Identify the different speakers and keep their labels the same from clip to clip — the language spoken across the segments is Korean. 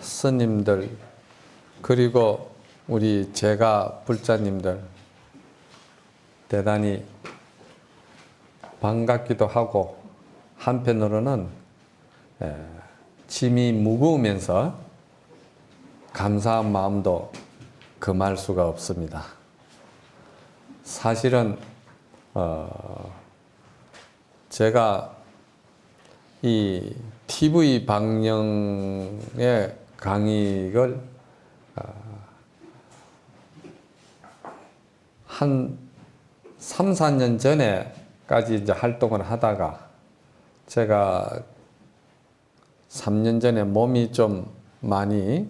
Speaker 1: 스님들 그리고 우리 제가 불자님들 대단히 반갑기도 하고 한편으로는 짐이 무거우면서 감사한 마음도 금할 수가 없습니다. 사실은 제가 이 TV 방영의 강의를 한 3, 4년 전에까지 이제 활동을 하다가 제가 3년 전에 몸이 좀 많이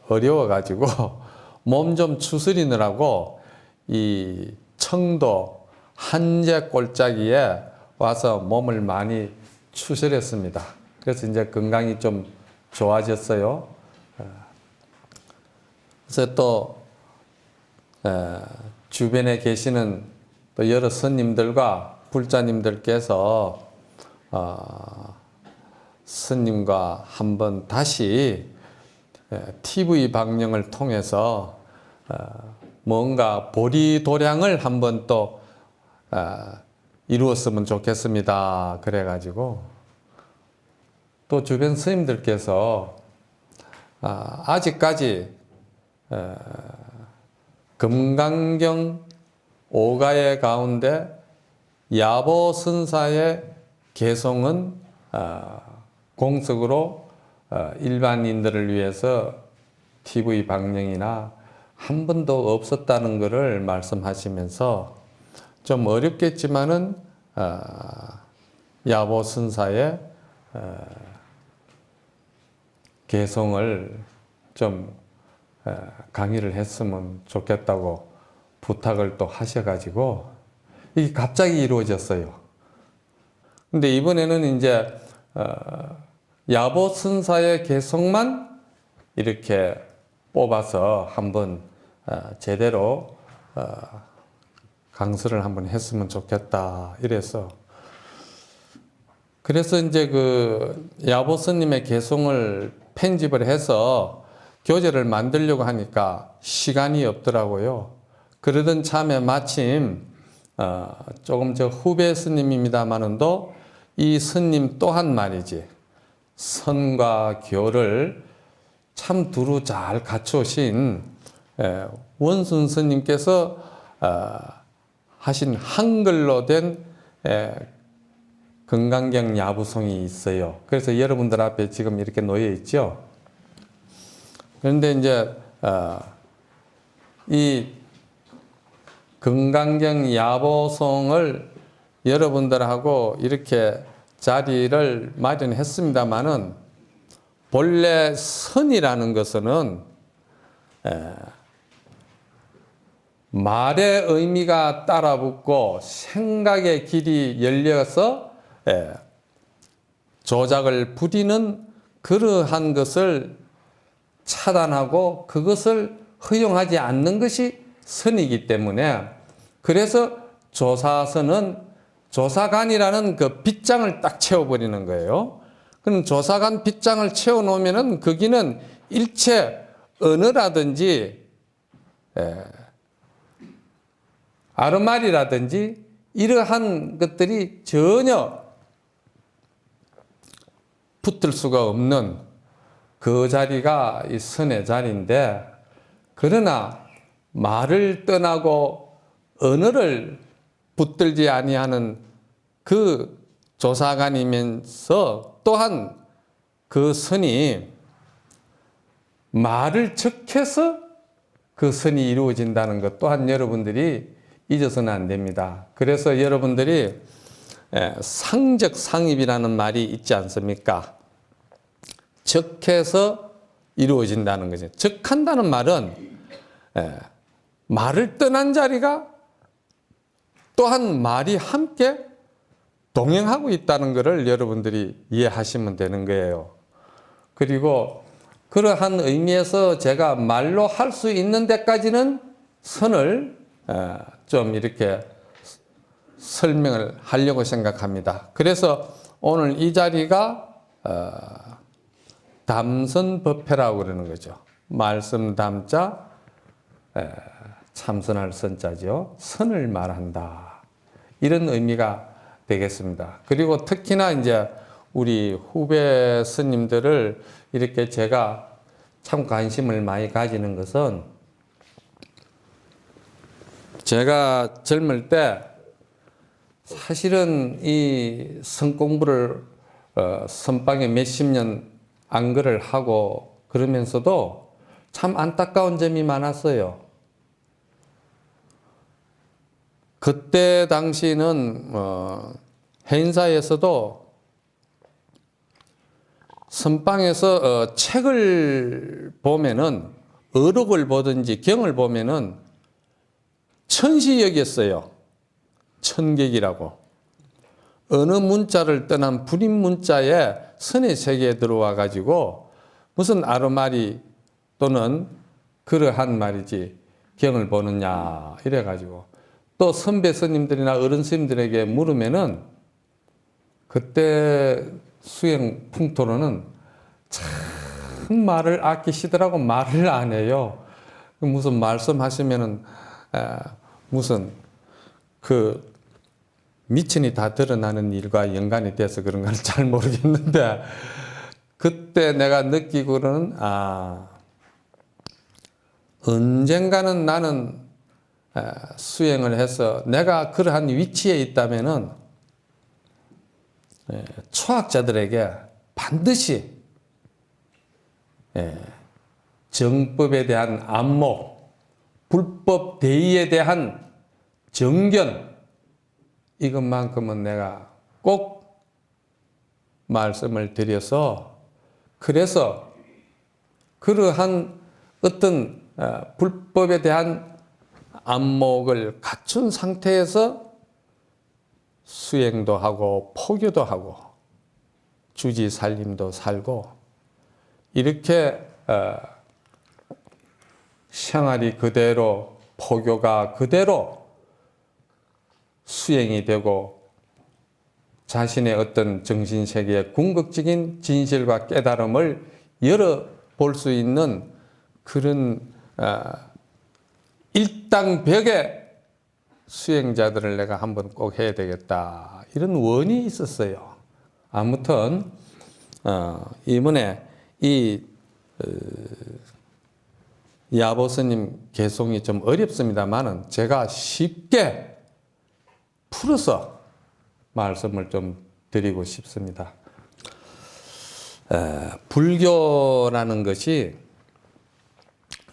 Speaker 1: 어려워가지고 몸 좀 추스리느라고 이 청도 한제 골짜기에 와서 몸을 많이 추스렸습니다. 그래서 이제 건강이 좀 좋아졌어요. 그래서 또 주변에 계시는 또 여러 스님들과 불자님들께서 스님과 한번 다시 TV 방영을 통해서 뭔가 보리도량을 한번 또 이루었으면 좋겠습니다. 그래가지고 또 주변 스님들께서 아직까지 금강경 5가의 가운데 야보선사의 개송은 공석으로 일반인들을 위해서 TV 방영이나 한 번도 없었다는 것을 말씀하시면서 좀 어렵겠지만은 야보선사의 개송을 좀 강의를 했으면 좋겠다고 부탁을 또 하셔가지고 이게 갑자기 이루어졌어요. 근데 이번에는 이제 야보선사의 개송만 이렇게 뽑아서 한번 제대로 강설을 한번 했으면 좋겠다 이래서 그래서 이제 그 야보스님의 개송을 편집을 해서 교재를 만들려고 하니까 시간이 없더라고요. 그러던 참에 마침 조금 저 후배 스님입니다마는도 이 스님 또한 말이지 선과 교를 참 두루 잘 갖추신 원순 스님께서 하신 한글로 된 금강경 야부송이 있어요. 그래서 여러분들 앞에 지금 이렇게 놓여 있죠. 그런데 이제 이 금강경 야보송을 여러분들하고 이렇게 자리를 마련했습니다마는 본래 선이라는 것은 말의 의미가 따라붙고 생각의 길이 열려서 조작을 부리는 그러한 것을 차단하고 그것을 허용하지 않는 것이 선이기 때문에 그래서 조사선은 조사관이라는 그 빗장을 딱 채워버리는 거예요. 그럼 조사관 빗장을 채워놓으면은 거기는 일체 언어라든지 아르말이라든지 이러한 것들이 전혀 붙을 수가 없는 그 자리가 이 선의 자리인데 그러나 말을 떠나고 언어를 붙들지 아니하는 그 조사관이면서 또한 그 선이 말을 적해서 그 선이 이루어진다는 것 또한 여러분들이 잊어서는 안 됩니다. 그래서 여러분들이 상적상입이라는 말이 있지 않습니까? 적해서 이루어진다는 거죠. 적한다는 말은 말을 떠난 자리가 또한 말이 함께 동행하고 있다는 것을 여러분들이 이해하시면 되는 거예요. 그리고 그러한 의미에서 제가 말로 할 수 있는 데까지는 선을 좀 이렇게 설명을 하려고 생각합니다. 그래서 오늘 이 자리가 담선법회라고 그러는 거죠. 말씀 담자, 참선할 선자죠. 선을 말한다. 이런 의미가 되겠습니다. 그리고 특히나 이제 우리 후배 스님들을 이렇게 제가 참 관심을 많이 가지는 것은, 제가 젊을 때 사실은 이 성공부를 선방에 몇십 년 안거를 하고 그러면서도 참 안타까운 점이 많았어요. 그때 당시는 해인사에서도 선방에서 책을 보면은, 어록을 보든지 경을 보면은 천시 여겼어요. 천객이라고. 어느 문자를 떠난 불임 문자에 선의 세계에 들어와 가지고 무슨 아르마리 또는 그러한 말이지 경을 보느냐 이래 가지고, 또 선배 스님들이나 어른 스님들에게 물으면은 그때 수행 풍토로는 참 말을 아끼시더라고. 말을 안 해요. 무슨 말씀하시면은 무슨 그 미천이 다 드러나는 일과 연관이 돼서 그런 건 잘 모르겠는데, 그때 내가 느끼고는 언젠가는 나는 수행을 해서 내가 그러한 위치에 있다면은 초학자들에게 반드시 정법에 대한 안목, 불법 대의에 대한 정견, 이것만큼은 내가 꼭 말씀을 드려서, 그래서 그러한 어떤 불법에 대한 안목을 갖춘 상태에서 수행도 하고 포교도 하고 주지 살림도 살고, 이렇게 생활이 그대로, 포교가 그대로 수행이 되고 자신의 어떤 정신세계의 궁극적인 진실과 깨달음을 열어볼 수 있는 그런 일당백의 수행자들을 내가 한번 꼭 해야 되겠다, 이런 원이 있었어요. 아무튼 이번에 이 야보스님 개송이 좀 어렵습니다만은 제가 쉽게 풀어서 말씀을 좀 드리고 싶습니다. 불교라는 것이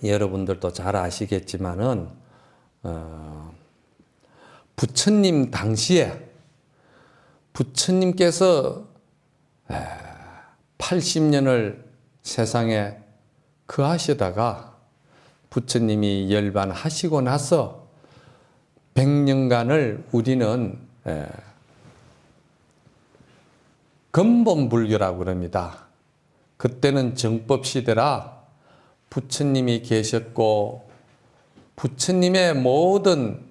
Speaker 1: 여러분들도 잘 아시겠지만은 부처님 당시에 부처님께서 80년을 세상에 거하시다가 부처님이 열반하시고 나서 100년간을 우리는 근본불교라고 그럽니다. 그때는 정법시대라 부처님이 계셨고 부처님의 모든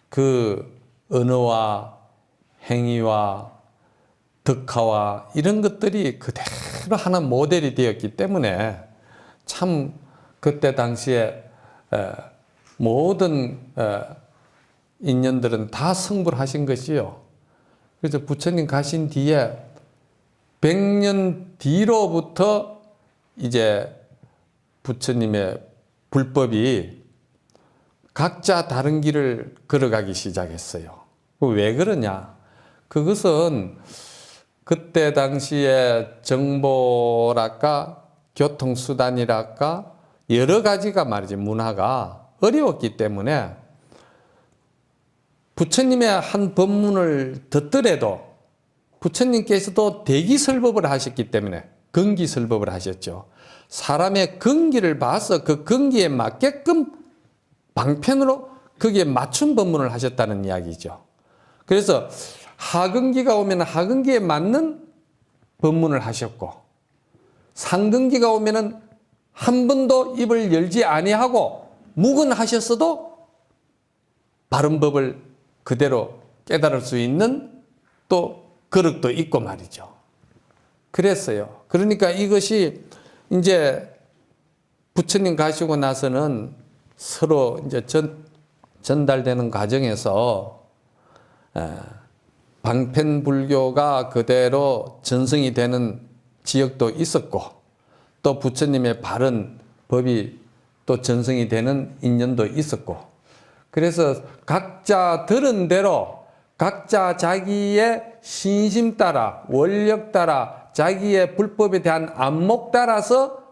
Speaker 1: 그 언어와 행위와 덕화와 이런 것들이 그대로 하나 모델이 되었기 때문에 참 그때 당시에 모든 인연들은 다 성불하신 것이요. 그래서 부처님 가신 뒤에 100년 뒤로부터 이제 부처님의 불법이 각자 다른 길을 걸어가기 시작했어요. 왜 그러냐? 그것은 그때 당시에 정보랄까 교통수단이랄까 여러 가지가 말이지 문화가 어려웠기 때문에 부처님의 한 법문을 듣더라도 부처님께서도 대기설법을 하셨기 때문에 근기설법을 하셨죠. 사람의 근기를 봐서 그 근기에 맞게끔 방편으로 거기에 맞춘 법문을 하셨다는 이야기죠. 그래서 하근기가 오면 하근기에 맞는 법문을 하셨고 상근기가 오면은 한 번도 입을 열지 아니하고 묵은하셨어도 바른 법을 그대로 깨달을 수 있는 또 그릇도 있고 말이죠. 그랬어요. 그러니까 이것이 이제 부처님 가시고 나서는 서로 이제 전달되는 과정에서 방편불교가 그대로 전승이 되는 지역도 있었고, 또 부처님의 바른 법이 또 전승이 되는 인연도 있었고, 그래서 각자 들은 대로 각자 자기의 신심 따라, 원력 따라, 자기의 불법에 대한 안목 따라서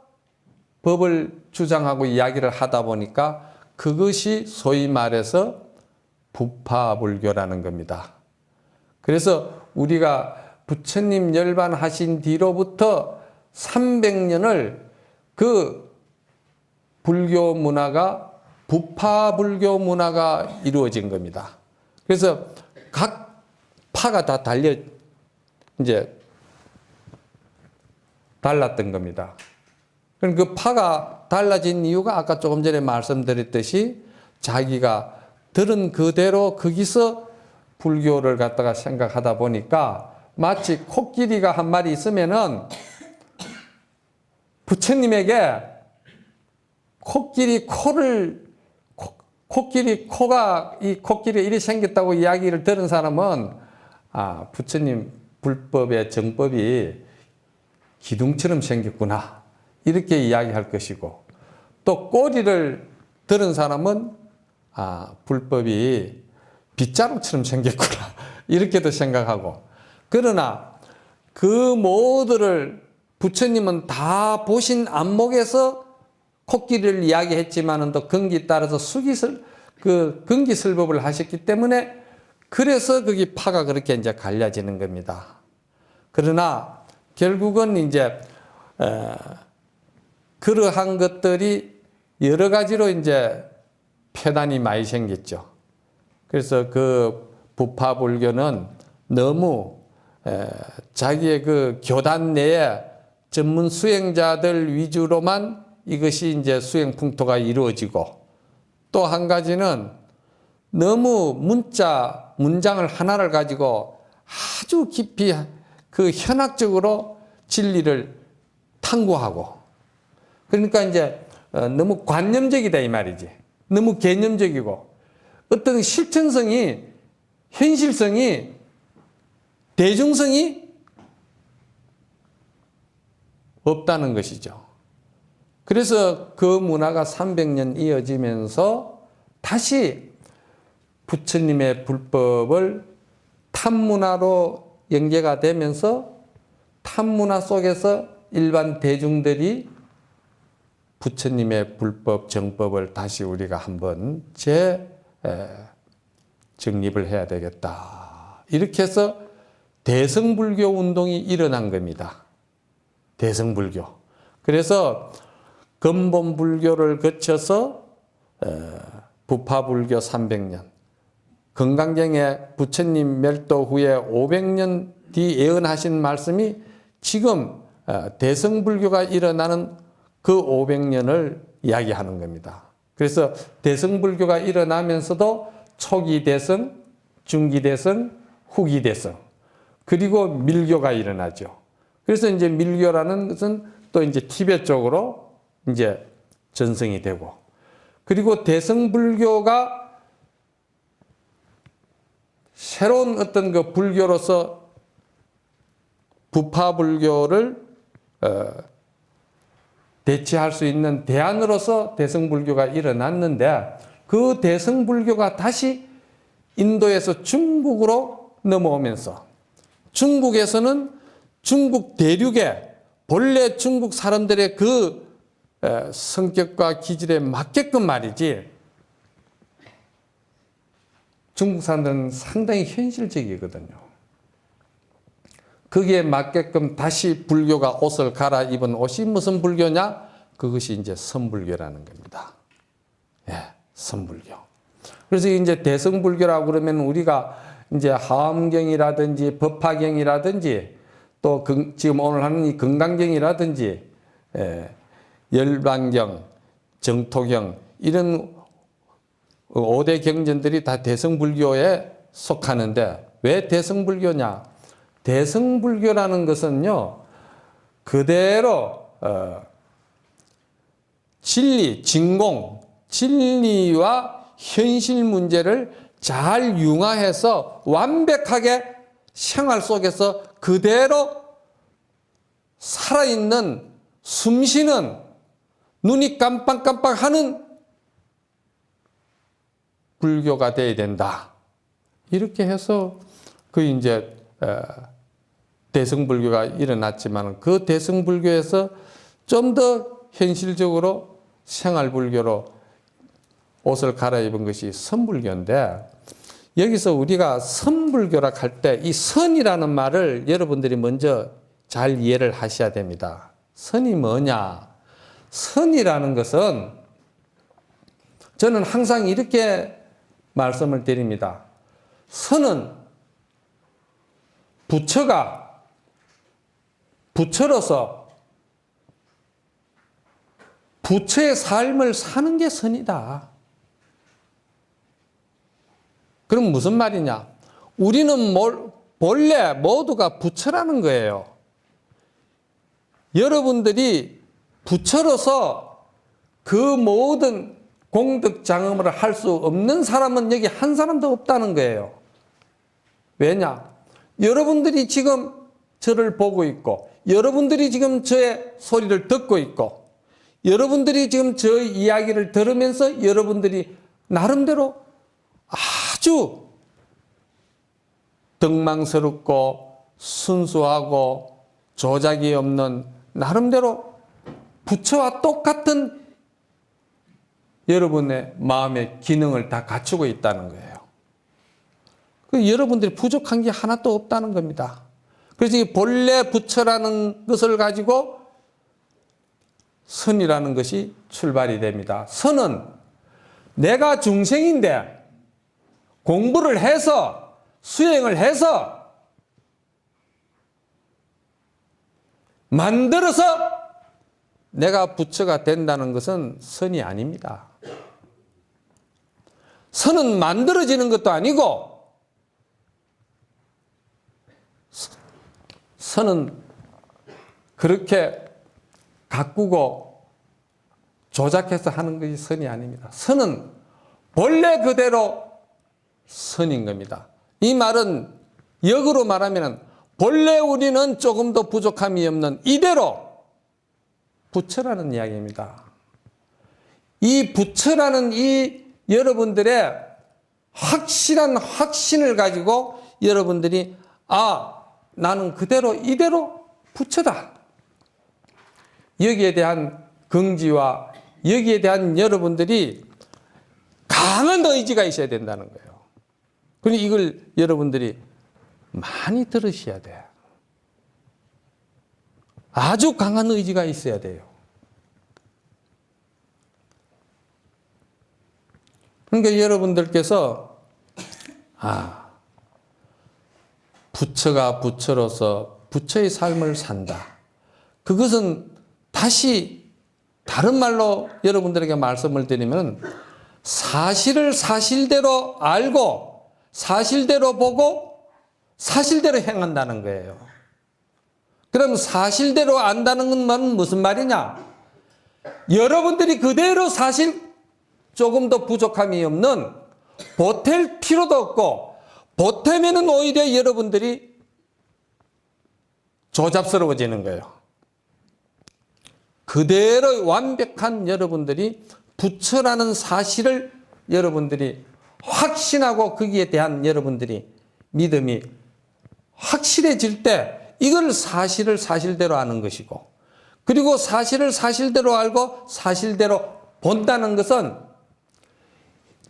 Speaker 1: 법을 주장하고 이야기를 하다 보니까 그것이 소위 말해서 부파불교라는 겁니다. 그래서 우리가 부처님 열반하신 뒤로부터 300년을 그 불교 문화가 부파불교 문화가 이루어진 겁니다. 그래서 각 파가 다 이제 달랐던 겁니다. 그럼 그 파가 달라진 이유가 아까 조금 전에 말씀드렸듯이 자기가 들은 그대로 거기서 불교를 갖다가 생각하다 보니까 마치 코끼리가 한 마리 있으면은 부처님에게 코끼리 코가 이 코끼리가 이리 생겼다고 이야기를 들은 사람은 부처님 불법의 정법이 기둥처럼 생겼구나 이렇게 이야기할 것이고, 또 꼬리를 들은 사람은 불법이 빗자루처럼 생겼구나 이렇게도 생각하고, 그러나 그 모두를 부처님은 다 보신 안목에서 코끼리를 이야기했지만은 또 근기 따라서 근기설법을 하셨기 때문에 그래서 거기 파가 그렇게 이제 갈려지는 겁니다. 그러나 결국은 이제 그러한 것들이 여러 가지로 이제 표단이 많이 생겼죠. 그래서 그 부파불교는 너무 자기의 그 교단 내에 전문 수행자들 위주로만 이것이 이제 수행 풍토가 이루어지고, 또 한 가지는 너무 문장을 하나를 가지고 아주 깊이 그 현학적으로 진리를 탐구하고, 그러니까 이제 너무 관념적이다 이 말이지. 너무 개념적이고 어떤 실천성이, 현실성이, 대중성이 없다는 것이죠. 그래서 그 문화가 300년 이어지면서 다시 부처님의 불법을 탑문화로 연계가 되면서 탑문화 속에서 일반 대중들이 부처님의 불법 정법을 다시 우리가 한번 정립을 해야 되겠다. 이렇게 해서 대성불교 운동이 일어난 겁니다. 대성불교. 그래서 근본불교를 거쳐서 부파불교 300년, 금강경에 부처님 멸도 후에 500년 뒤 예언하신 말씀이 지금 대성불교가 일어나는 그 500년을 이야기하는 겁니다. 그래서 대성불교가 일어나면서도 초기 대성, 중기 대성, 후기 대성, 그리고 밀교가 일어나죠. 그래서 이제 밀교라는 것은 또 이제 티베트 쪽으로 이제 전승이 되고, 그리고 대성불교가 새로운 어떤 그 불교로서 부파불교를 대체할 수 있는 대안으로서 대성불교가 일어났는데, 그 대성불교가 다시 인도에서 중국으로 넘어오면서 중국에서는 중국 대륙에 본래 중국 사람들의 그 성격과 기질에 맞게끔 말이지, 중국 사람들은 상당히 현실적이거든요. 거기에 맞게끔 다시 불교가 옷을 갈아입은 옷이 무슨 불교냐? 그것이 이제 선불교라는 겁니다. 선불교. 그래서 이제 대성불교라고 그러면 우리가 이제 하엄경이라든지 법화경이라든지 또 지금 오늘 하는 이 금강경이라든지 열반경, 정토경 이런 5대 경전들이 다 대성불교에 속하는데, 왜 대성불교냐? 대성불교라는 것은요, 그대로 진리, 진공, 진리와 현실 문제를 잘 융화해서 완벽하게 생활 속에서 그대로 살아있는, 숨쉬는, 눈이 깜빡깜빡하는 불교가 돼야 된다. 이렇게 해서 그 이제 대승불교가 일어났지만 그 대승불교에서 좀 더 현실적으로 생활불교로 옷을 갈아입은 것이 선불교인데, 여기서 우리가 선불교라 할 때 이 선이라는 말을 여러분들이 먼저 잘 이해를 하셔야 됩니다. 선이 뭐냐? 선이라는 것은 저는 항상 이렇게 말씀을 드립니다. 선은 부처로서 부처의 삶을 사는 게 선이다. 그럼 무슨 말이냐? 우리는 본래 모두가 부처라는 거예요. 여러분들이 부처로서 그 모든 공덕 장엄을 할 수 없는 사람은 여기 한 사람도 없다는 거예요. 왜냐? 여러분들이 지금 저를 보고 있고, 여러분들이 지금 저의 소리를 듣고 있고, 여러분들이 지금 저의 이야기를 들으면서 여러분들이 나름대로 아주 덕망스럽고 순수하고 조작이 없는 나름대로 부처와 똑같은 여러분의 마음의 기능을 다 갖추고 있다는 거예요. 여러분들이 부족한 게 하나도 없다는 겁니다. 그래서 이 본래 부처라는 것을 가지고 선이라는 것이 출발이 됩니다. 선은 내가 중생인데 공부를 해서 수행을 해서 만들어서 내가 부처가 된다는 것은 선이 아닙니다. 선은 만들어지는 것도 아니고 선은 그렇게 가꾸고 조작해서 하는 것이 선이 아닙니다. 선은 본래 그대로 선인 겁니다. 이 말은 역으로 말하면 본래 우리는 조금 더 부족함이 없는 이대로 부처라는 이야기입니다. 이 부처라는 이 여러분들의 확실한 확신을 가지고 여러분들이 나는 그대로 이대로 부처다. 여기에 대한 긍지와 여기에 대한 여러분들이 강한 의지가 있어야 된다는 거예요. 그러니 이걸 여러분들이 많이 들으셔야 돼요. 아주 강한 의지가 있어야 돼요. 그러니까 여러분들께서 부처가 부처로서 부처의 삶을 산다. 그것은 다시 다른 말로 여러분들에게 말씀을 드리면 사실을 사실대로 알고 사실대로 보고 사실대로 행한다는 거예요. 그럼 사실대로 안다는 건 무슨 말이냐? 여러분들이 그대로 사실 조금 더 부족함이 없는 보탤 필요도 없고 보태면은 오히려 여러분들이 조잡스러워지는 거예요. 그대로 완벽한 여러분들이 부처라는 사실을 여러분들이 확신하고 거기에 대한 여러분들이 믿음이 확실해질 때 이걸 사실을 사실대로 아는 것이고, 그리고 사실을 사실대로 알고 사실대로 본다는 것은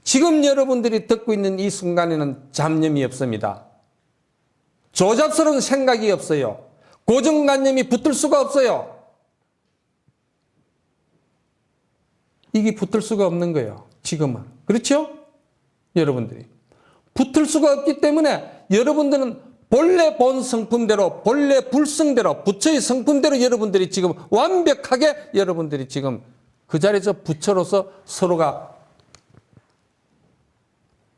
Speaker 1: 지금 여러분들이 듣고 있는 이 순간에는 잡념이 없습니다. 조잡스러운 생각이 없어요. 고정관념이 붙을 수가 없어요. 이게 붙을 수가 없는 거예요. 지금은. 그렇죠? 여러분들이. 붙을 수가 없기 때문에 여러분들은 본래 본 성품대로, 본래 불성대로, 부처의 성품대로 여러분들이 지금 완벽하게 여러분들이 지금 그 자리에서 부처로서 서로가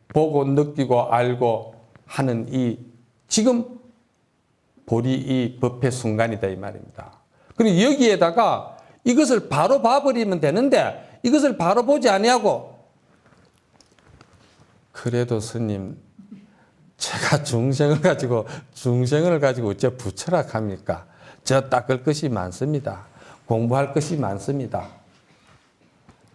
Speaker 1: 보고 느끼고 알고 하는 이 지금 볼이 이 법회 순간이다 이 말입니다. 그리고 여기에다가 이것을 바로 봐버리면 되는데 이것을 바로 보지 아니하고 그래도 스님 제가 중생을 가지고 어째 부처락합니까? 저 닦을 것이 많습니다. 공부할 것이 많습니다.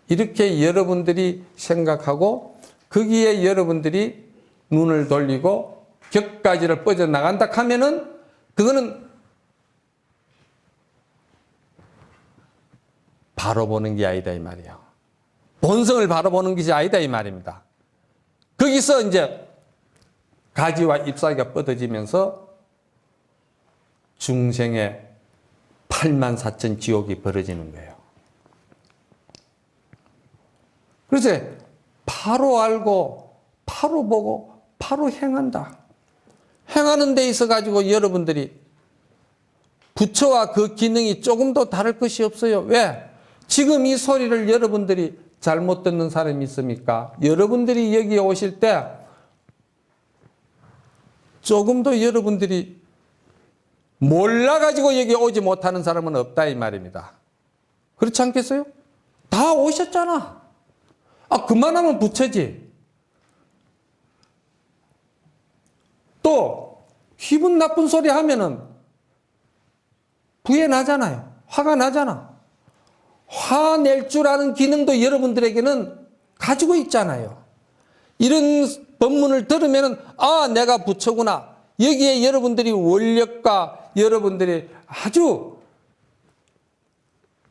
Speaker 1: 이렇게 여러분들이 생각하고 거기에 여러분들이 눈을 돌리고 격가지를 뻗어나간다 하면은 그거는 바로 보는 게 아니다 이 말이에요. 본성을 바로 보는 것이 아니다 이 말입니다. 거기서 이제 가지와 잎사귀가 뻗어지면서 중생의 84,000 지옥이 벌어지는 거예요. 그래서 바로 알고 바로 보고 바로 행한다. 행하는 데 있어 가지고 여러분들이 부처와 그 기능이 조금도 다를 것이 없어요. 왜? 지금 이 소리를 여러분들이 잘못 듣는 사람이 있습니까? 여러분들이 여기에 오실 때 조금도 여러분들이 몰라가지고 여기 오지 못하는 사람은 없다 이 말입니다. 그렇지 않겠어요? 다 오셨잖아. 그만하면 부처지. 또 기분 나쁜 소리 하면은 부해 나잖아요. 화가 나잖아. 화낼 줄 아는 기능도 여러분들에게는 가지고 있잖아요. 이런 법문을 들으면은 내가 부처구나. 여기에 여러분들이 원력과 여러분들이 아주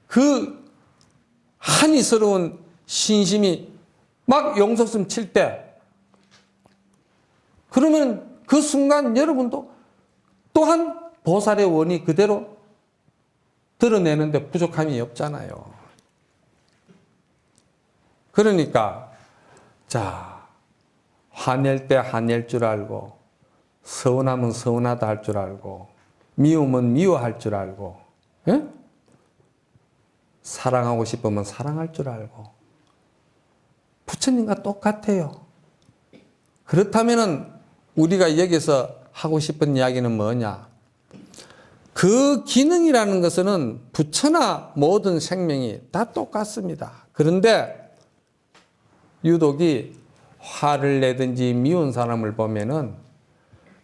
Speaker 1: 그 한이스러운 신심이 막 용솟음 칠 때 그러면 그 순간 여러분도 또한 보살의 원이 그대로 드러내는데 부족함이 없잖아요. 그러니까 자, 화낼 때 화낼 줄 알고 서운하면 서운하다 할 줄 알고 미우면 미워할 줄 알고 예? 사랑하고 싶으면 사랑할 줄 알고 부처님과 똑같아요. 그렇다면은 우리가 여기서 하고 싶은 이야기는 뭐냐? 그 기능이라는 것은 부처나 모든 생명이 다 똑같습니다. 그런데 유독이 화를 내든지 미운 사람을 보면은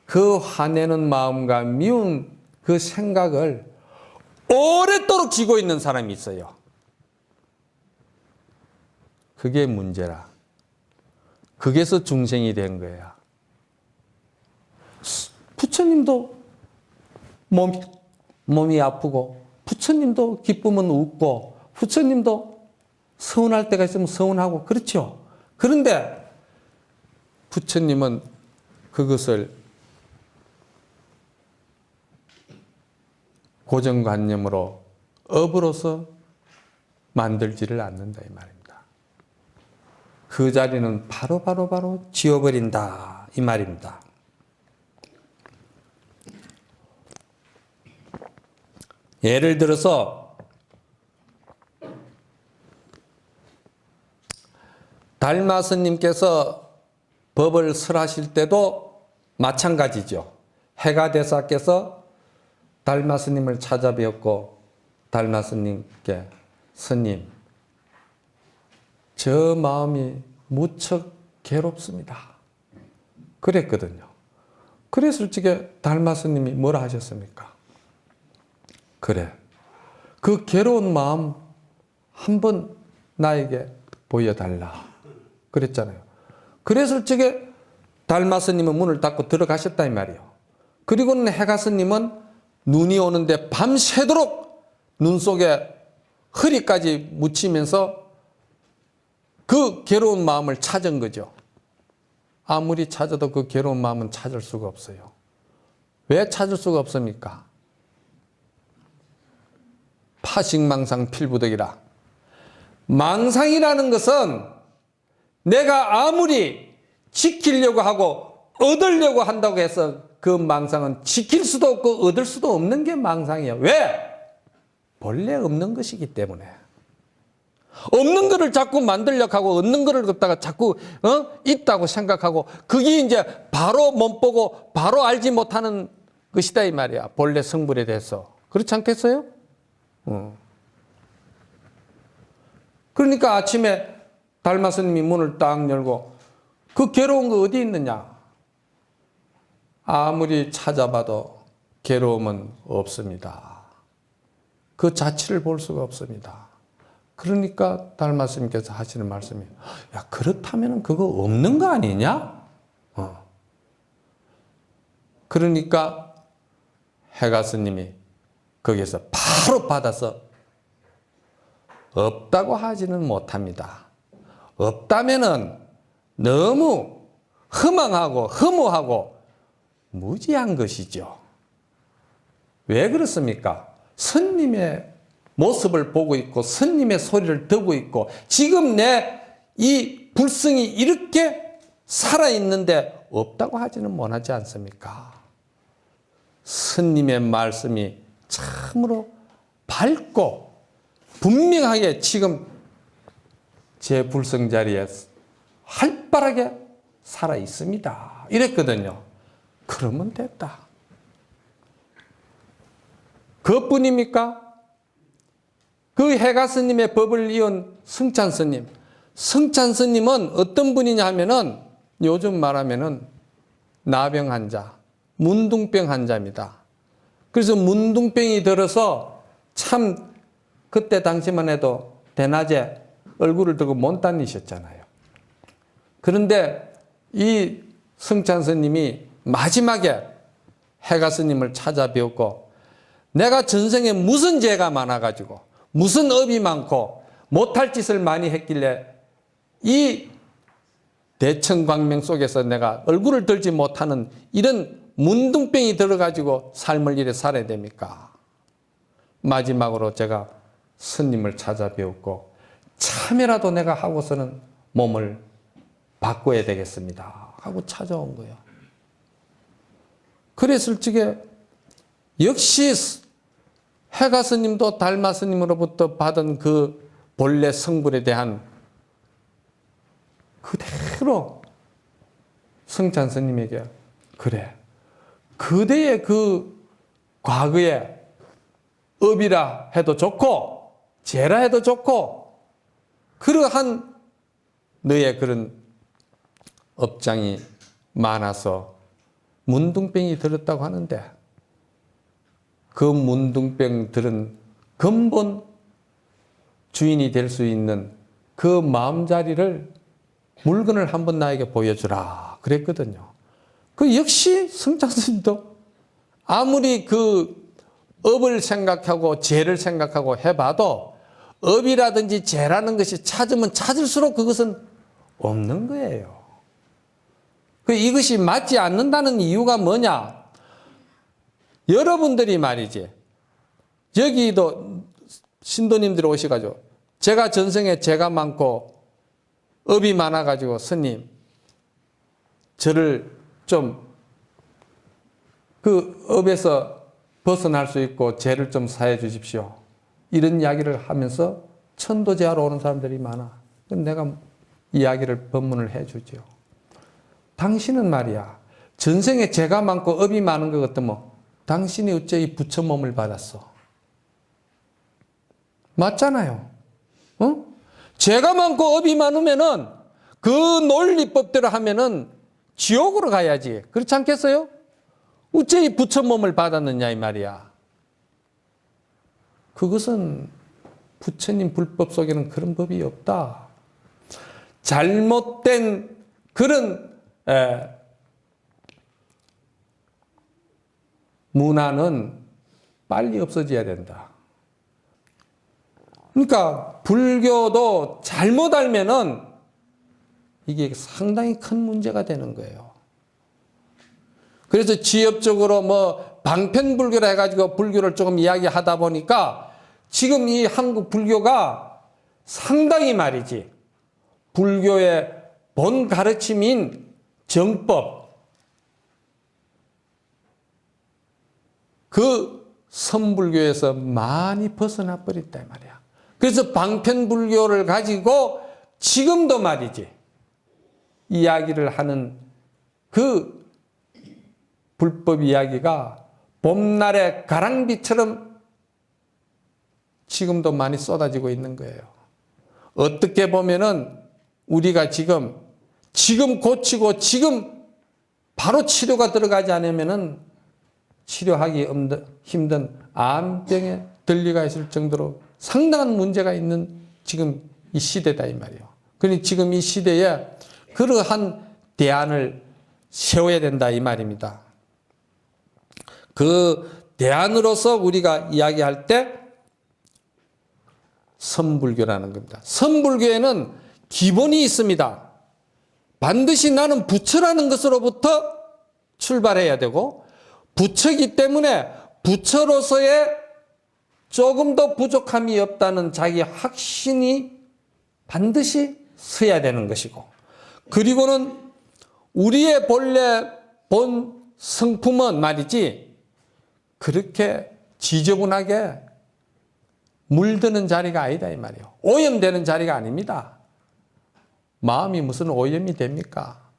Speaker 1: 그 화내는 마음과 미운 그 생각을 오랫도록 쥐고 있는 사람이 있어요. 그게 문제라. 그게서 중생이 된 거야. 부처님도 몸이 아프고 부처님도 기쁘면 웃고 부처님도 서운할 때가 있으면 서운하고 그렇죠. 그런데 부처님은 그것을 고정관념으로 업으로서 만들지를 않는다 이 말입니다. 그 자리는 바로 지워버린다 이 말입니다. 예를 들어서 달마 스님께서 법을 설하실 때도 마찬가지죠. 해가 대사께서 달마 스님을 찾아뵈었고 달마 스님께 스님 저 마음이 무척 괴롭습니다. 그랬거든요. 그랬을 적에 달마 스님이 뭐라 하셨습니까? 그래. 그 괴로운 마음 한번 나에게 보여달라. 그랬잖아요. 그랬을 적에 달마 스님은 문을 닫고 들어가셨다 이 말이에요. 그리고는 해가 스님은 눈이 오는데 밤새도록 눈 속에 허리까지 묻히면서 그 괴로운 마음을 찾은 거죠. 아무리 찾아도 그 괴로운 마음은 찾을 수가 없어요. 왜 찾을 수가 없습니까? 파식망상 필부덕이라. 망상이라는 것은 내가 아무리 지키려고 하고 얻으려고 한다고 해서 그 망상은 지킬 수도 없고 얻을 수도 없는 게 망상이에요. 왜? 본래 없는 것이기 때문에. 없는 거를 자꾸 만들려고 하고 얻는 거를 갖다가 자꾸 있다고 생각하고 그게 이제 바로 못 보고 바로 알지 못하는 것이다 이 말이야. 본래 성불에 대해서. 그렇지 않겠어요? 그러니까 아침에 달마 스님이 문을 딱 열고 그 괴로운 거 어디 있느냐? 아무리 찾아봐도 괴로움은 없습니다. 그 자취를 볼 수가 없습니다. 그러니까 달마 스님께서 하시는 말씀이, 야, 그렇다면 그거 없는 거 아니냐? 그러니까 해가 스님이 거기에서 바로 받아서 없다고 하지는 못합니다. 없다면은 너무 허망하고 허무하고 무지한 것이죠. 왜 그렇습니까? 스님의 모습을 보고 있고 스님의 소리를 듣고 있고 지금 내 이 불성이 이렇게 살아있는데 없다고 하지는 못하지 않습니까? 스님의 말씀이 참으로 밝고 분명하게 지금 제 불성 자리에 활발하게 살아 있습니다. 이랬거든요. 그러면 됐다. 그것뿐입니까? 그 해가 스님의 법을 이은 승찬 스님. 승찬 스님은 어떤 분이냐 하면은 요즘 말하면은 나병 환자, 문둥병 환자입니다. 그래서 문둥병이 들어서 참 그때 당시만 해도 대낮에 얼굴을 들고 못 다니셨잖아요. 그런데 이 승찬 스님이 마지막에 해가 스님을 찾아뵈었고 내가 전생에 무슨 죄가 많아가지고 무슨 업이 많고 못할 짓을 많이 했길래 이 대천광명 속에서 내가 얼굴을 들지 못하는 이런 문둥병이 들어가지고 삶을 이래 살아야 됩니까? 마지막으로 제가 스님을 찾아뵈었고 참여라도 내가 하고서는 몸을 바꿔야 되겠습니다 하고 찾아온 거예요. 그랬을 적에 역시 해가 스님도 달마 스님으로부터 받은 그 본래 성불에 대한 그대로 승찬 스님에게 그래 그대의 그 과거에 업이라 해도 좋고 죄라 해도 좋고 그러한 너의 그런 업장이 많아서 문둥병이 들었다고 하는데 그 문둥병들은 근본 주인이 될 수 있는 그 마음자리를 물건을 한번 나에게 보여주라 그랬거든요. 그 역시 승찬 스님도 아무리 그 업을 생각하고 죄를 생각하고 해봐도 업이라든지 죄라는 것이 찾으면 찾을수록 그것은 없는 거예요. 이것이 맞지 않는다는 이유가 뭐냐? 여러분들이 말이지 여기도 신도님들이 오셔가지고 제가 전생에 죄가 많고 업이 많아가지고 스님 저를 좀 그 업에서 벗어날 수 있고 죄를 좀 사해 주십시오. 이런 이야기를 하면서 천도제하러 오는 사람들이 많아. 그럼 내가 이야기를 법문을 해주죠. 당신은 말이야 전생에 죄가 많고 업이 많은 것 같으면 당신이 어째 이 부처 몸을 받았어? 맞잖아요. 어? 죄가 많고 업이 많으면은 그 논리법대로 하면은 지옥으로 가야지. 그렇지 않겠어요? 어째 이 부처 몸을 받았느냐 이 말이야. 그것은 부처님 불법 속에는 그런 법이 없다. 잘못된 그런 문화는 빨리 없어져야 된다. 그러니까 불교도 잘못 알면은 이게 상당히 큰 문제가 되는 거예요. 그래서 지엽적으로 뭐 방편불교라 해가지고 불교를 조금 이야기하다 보니까 지금 이 한국 불교가 상당히 말이지 불교의 본 가르침인 정법 그 선불교에서 많이 벗어나 버렸다 말이야. 그래서 방편불교를 가지고 지금도 말이지 이야기를 하는 그 불법 이야기가 봄날의 가랑비처럼 지금도 많이 쏟아지고 있는 거예요. 어떻게 보면은 우리가 지금 고치고 지금 바로 치료가 들어가지 않으면은 치료하기 힘든 암병에 들려가 있을 정도로 상당한 문제가 있는 지금 이 시대다 이 말이에요. 그러니 지금 이 시대에 그러한 대안을 세워야 된다 이 말입니다. 그 대안으로서 우리가 이야기할 때 선불교라는 겁니다. 선불교에는 기본이 있습니다. 반드시 나는 부처라는 것으로부터 출발해야 되고, 부처이기 때문에 부처로서의 조금 더 부족함이 없다는 자기 확신이 반드시 서야 되는 것이고, 그리고는 우리의 본래 본 성품은 말이지 그렇게 지저분하게 물드는 자리가 아니다 이 말이에요. 오염되는 자리가 아닙니다. 마음이 무슨 오염이 됩니까?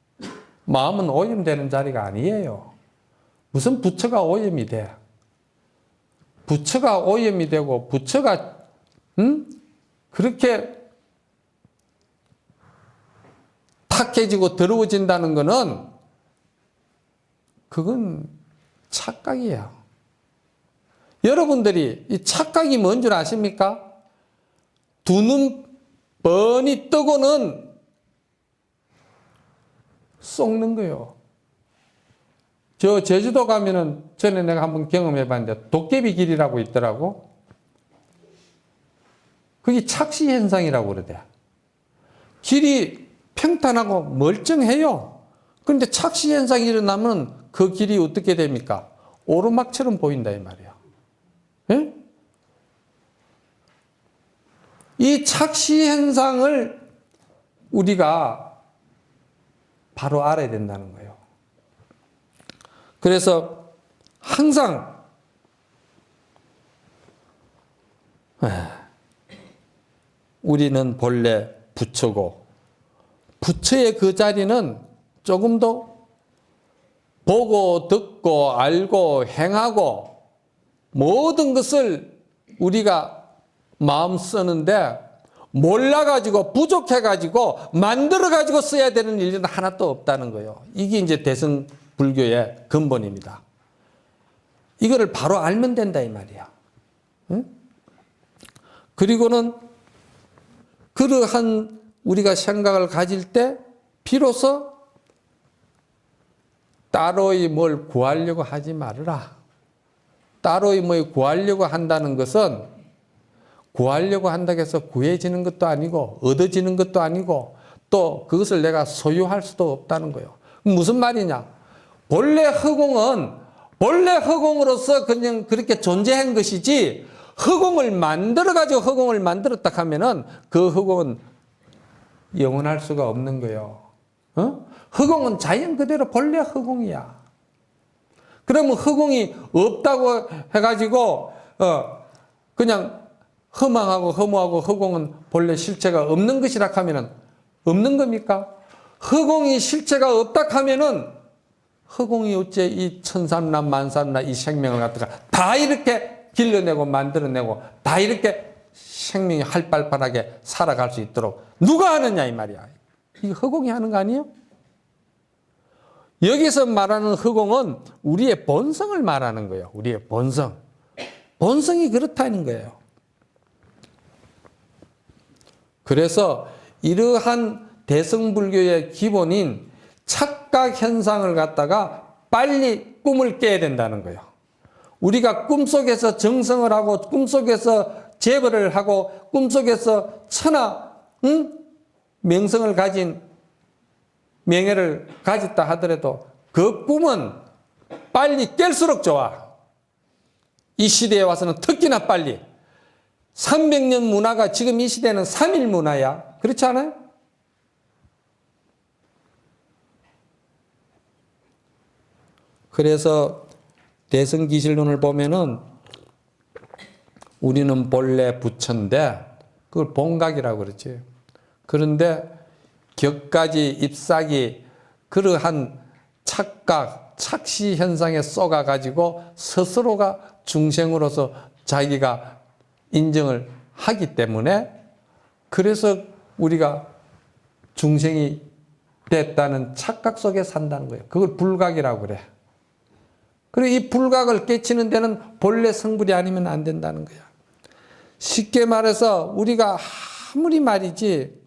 Speaker 1: 마음은 오염되는 자리가 아니에요. 무슨 부처가 오염이 돼? 부처가 오염이 되고 부처가 그렇게 탁해지고 더러워진다는 것은 그건 착각이에요. 여러분들이 이 착각이 뭔 줄 아십니까? 두 눈 뻔히 뜨고는 쏙는 거예요. 저 제주도 가면은 전에 내가 한번 경험해 봤는데 도깨비 길이라고 있더라고. 그게 착시 현상이라고 그러대. 길이 평탄하고 멀쩡해요. 그런데 착시 현상이 일어나면 그 길이 어떻게 됩니까? 오르막처럼 보인다 이 말이야. 예? 이 착시 현상을 우리가 바로 알아야 된다는 거예요. 그래서 항상 우리는 본래 부처고, 부처의 그 자리는 조금 더 보고 듣고 알고 행하고 모든 것을 우리가 마음 쓰는데 몰라가지고 부족해가지고 만들어가지고 써야 되는 일은 하나도 없다는 거예요. 이게 이제 대승불교의 근본입니다. 이거를 바로 알면 된다 이 말이야. 응? 그리고는 그러한 우리가 생각을 가질 때 비로소 따로이 뭘 구하려고 하지 말으라. 따로이 뭘 구하려고 한다는 것은 구하려고 한다고 해서 구해지는 것도 아니고 얻어지는 것도 아니고 또 그것을 내가 소유할 수도 없다는 거예요. 무슨 말이냐? 본래 허공은 본래 허공으로서 그냥 그렇게 존재한 것이지 허공을 만들어가지고 허공을 만들었다 하면은 그 허공은 영원할 수가 없는 거예요. 허공은 자연 그대로 본래 허공이야. 그러면 허공이 없다고 해가지고 그냥 허망하고 허무하고 허공은 본래 실체가 없는 것이라 하면은 없는 겁니까? 허공이 실체가 없다 하면은 허공이 어째 이 천삼남 만삼남 이 생명을 갖다가 다 이렇게 길러내고 만들어내고 다 이렇게 생명이 활발하게 살아갈 수 있도록 누가 하느냐 이 말이야. 이 허공이 하는 거 아니에요? 여기서 말하는 허공은 우리의 본성을 말하는 거예요. 우리의 본성. 본성이 그렇다는 거예요. 그래서 이러한 대승불교의 기본인 착각 현상을 갖다가 빨리 꿈을 깨야 된다는 거예요. 우리가 꿈속에서 정성을 하고 꿈속에서 재벌을 하고 꿈속에서 천하 명성을 가진 명예를 가졌다 하더라도 그 꿈은 빨리 깰수록 좋아. 이 시대에 와서는 특히나 빨리. 300년 문화가 지금 이 시대는 3일 문화야. 그렇지 않아요? 그래서 대승기실론을 보면은 우리는 본래 부처인데 그걸 본각이라고 그러지. 그런데 격가지, 잎사귀 그러한 착각, 착시 현상에 쏘가가지고 스스로가 중생으로서 자기가 인정을 하기 때문에 그래서 우리가 중생이 됐다는 착각 속에 산다는 거예요. 그걸 불각이라고 그래. 그리고 이 불각을 깨치는 데는 본래 성불이 아니면 안 된다는 거야. 쉽게 말해서 우리가 아무리 말이지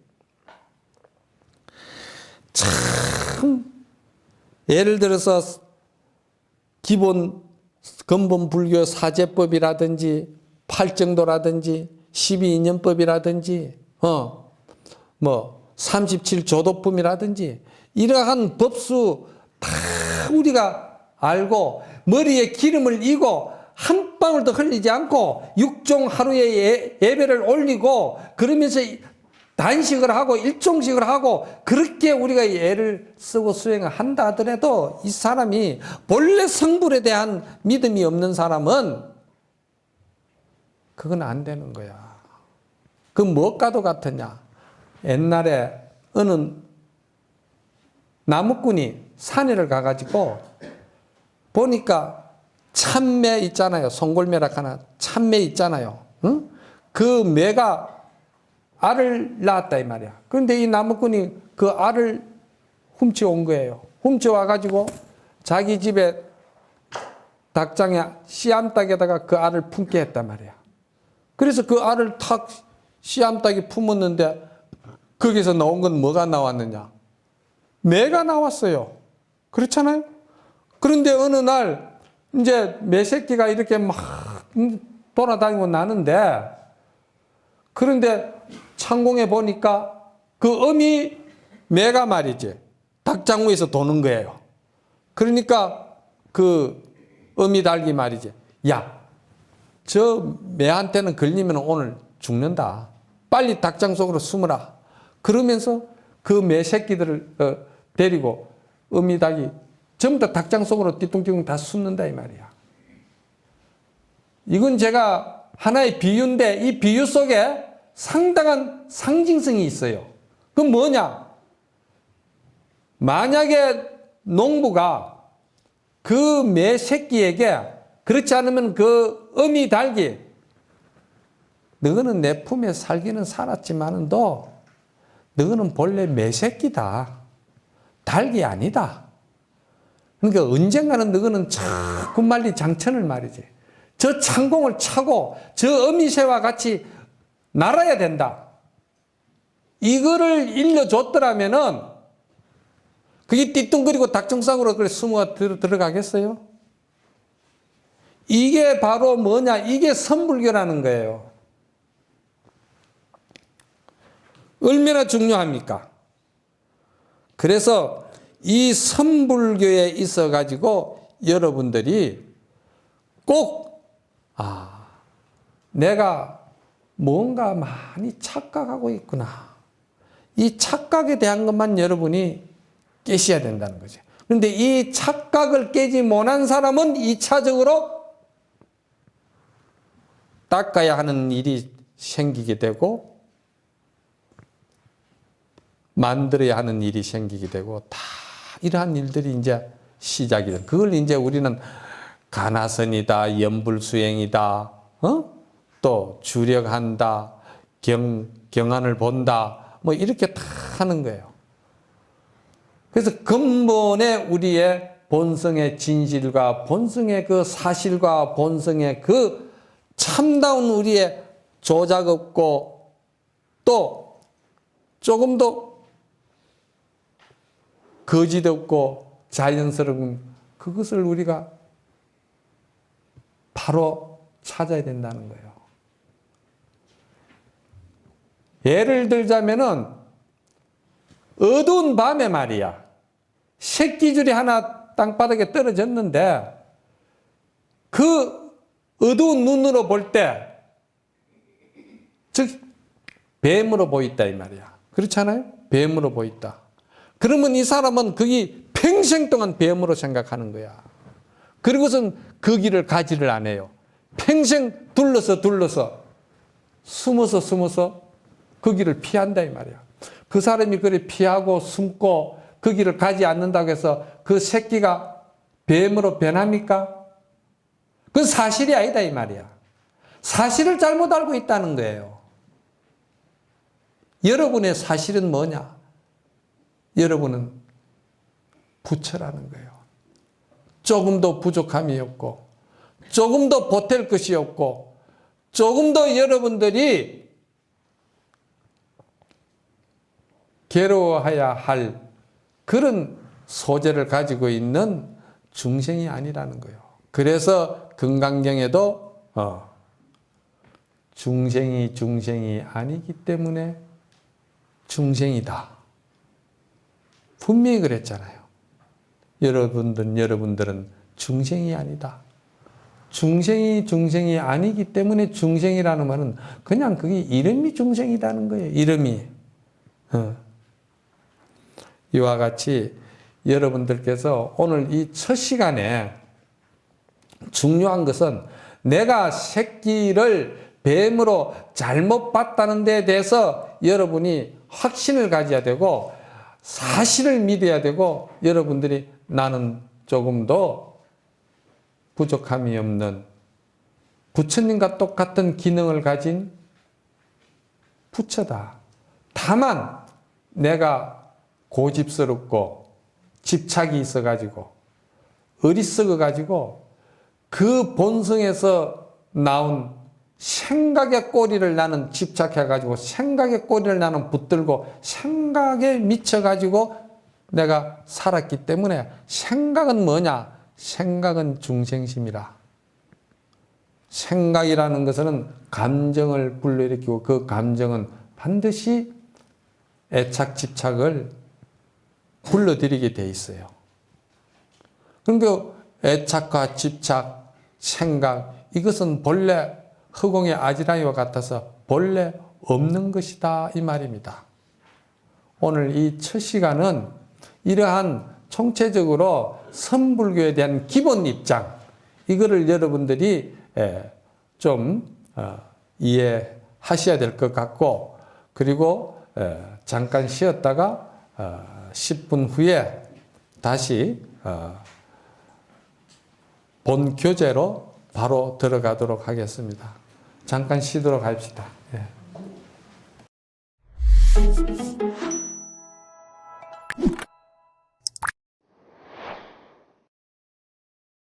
Speaker 1: 참 예를 들어서 기본 근본 불교 사제법이라든지 팔정도라든지 12인연법이라든지 37조도품이라든지 이러한 법수 다 우리가 알고 머리에 기름을 이고 한 방울도 흘리지 않고 육종 하루에 예배를 올리고 그러면서 단식을 하고 일종식을 하고 그렇게 우리가 예를 쓰고 수행을 한다 하더라도 이 사람이 본래 성불에 대한 믿음이 없는 사람은 그건 안 되는 거야. 그 무엇과도 같으냐. 옛날에 어느 나무꾼이 산에를 가가지고 보니까 참매 있잖아요. 송골매라 하나 참매 있잖아요. 응? 그 매가 알을 낳았다 이 말이야. 그런데 이 나무꾼이 그 알을 훔쳐온 거예요. 훔쳐와가지고 자기 집에 닭장에 씨암탉에다가 그 알을 품게 했단 말이야. 그래서 그 알을 탁 씨암탉이 품었는데 거기서 나온 건 뭐가 나왔느냐? 매가 나왔어요. 그렇잖아요? 그런데 어느 날 이제 매 새끼가 이렇게 막 돌아다니고 나는데 그런데 창공에 보니까 그 어미 매가 말이지 닭장 위에서 도는 거예요. 그러니까 그 어미 닭이 말이지 야, 저 매한테는 걸리면 오늘 죽는다. 빨리 닭장 속으로 숨어라. 그러면서 그 매 새끼들을 데리고 어미 닭이 전부 다 닭장 속으로 띠뚱띠뚱 다 숨는다 이 말이야. 이건 제가 하나의 비유인데 이 비유 속에 상당한 상징성이 있어요. 그건 뭐냐? 만약에 농부가 그 매 새끼에게 그렇지 않으면 그 어미 닭이 너는 내 품에 살기는 살았지만은 너는 본래 매 새끼다. 닭이 아니다. 그러니까 언젠가는 너는 자꾸 말리 장천을 말이지. 저 창공을 차고 저 어미새와 같이 날아야 된다. 이거를 일러줬더라면은 그게 띠뚱거리고 닭정상으로 그래 숨어 들어가겠어요? 이게 바로 뭐냐? 이게 선불교라는 거예요. 얼마나 중요합니까? 그래서 이 선불교에 있어 가지고 여러분들이 꼭 내가 뭔가 많이 착각하고 있구나. 이 착각에 대한 것만 여러분이 깨셔야 된다는 거죠. 그런데 이 착각을 깨지 못한 사람은 2차적으로 닦아야 하는 일이 생기게 되고 만들어야 하는 일이 생기게 되고 다 이러한 일들이 이제 시작이 돼. 그걸 이제 우리는 가나선이다, 연불수행이다, 또 주력한다, 경안을 본다, 뭐 이렇게 다 하는 거예요. 그래서 근본에 우리의 본성의 진실과 본성의 그 사실과 본성의 그 참다운 우리의 조작 없고 또 조금도 거짓 없고 자연스러운 그것을 우리가 바로 찾아야 된다는 거예요. 예를 들자면은 어두운 밤에 말이야. 새끼줄이 하나 땅바닥에 떨어졌는데 그 어두운 눈으로 볼 때 즉 뱀으로 보인다 이 말이야. 그렇잖아요? 뱀으로 보인다. 그러면 이 사람은 그게 평생 동안 뱀으로 생각하는 거야. 그리고선 그 길을 가지를 안 해요. 평생 둘러서 숨어서 그 길을 피한다 이 말이야. 그 사람이 그래 피하고 숨고 그 길을 가지 않는다고 해서 그 새끼가 뱀으로 변합니까? 그건 사실이 아니다 이 말이야. 사실을 잘못 알고 있다는 거예요. 여러분의 사실은 뭐냐? 여러분은 부처라는 거예요. 조금도 부족함이 없고, 조금도 보탤 것이 없고, 조금도 여러분들이 괴로워해야 할 그런 소재를 가지고 있는 중생이 아니라는 거예요. 그래서 금강경에도 중생이 아니기 때문에 중생이다. 분명히 그랬잖아요. 여러분들은 중생이 아니다. 중생이 아니기 때문에 중생이라는 말은 그냥 그게 이름이 중생이라는 거예요. 이름이. 이와 같이 여러분들께서 오늘 이 첫 시간에 중요한 것은 내가 새끼를 뱀으로 잘못 봤다는 데 대해서 여러분이 확신을 가져야 되고 사실을 믿어야 되고 여러분들이 나는 조금도 부족함이 없는 부처님과 똑같은 기능을 가진 부처다. 다만 내가 고집스럽고 집착이 있어가지고 어리석어가지고 그 본성에서 나온 생각의 꼬리를 나는 집착해가지고 생각의 꼬리를 나는 붙들고 생각에 미쳐가지고 내가 살았기 때문에 생각은 뭐냐? 생각은 중생심이라. 생각이라는 것은 감정을 불러일으키고 그 감정은 반드시 애착, 집착을 불러들이게 돼 있어요. 그러니까 애착과 집착, 생각 이것은 본래 허공의 아지랑이와 같아서 본래 없는 것이다 이 말입니다. 오늘 이 첫 시간은 이러한 총체적으로 선불교에 대한 기본 입장 이거를 여러분들이 좀 이해하셔야 될 것 같고 그리고 잠깐 쉬었다가 10분 후에 다시 본 교재로 바로 들어가도록 하겠습니다. 잠깐 쉬도록 합시다. 예.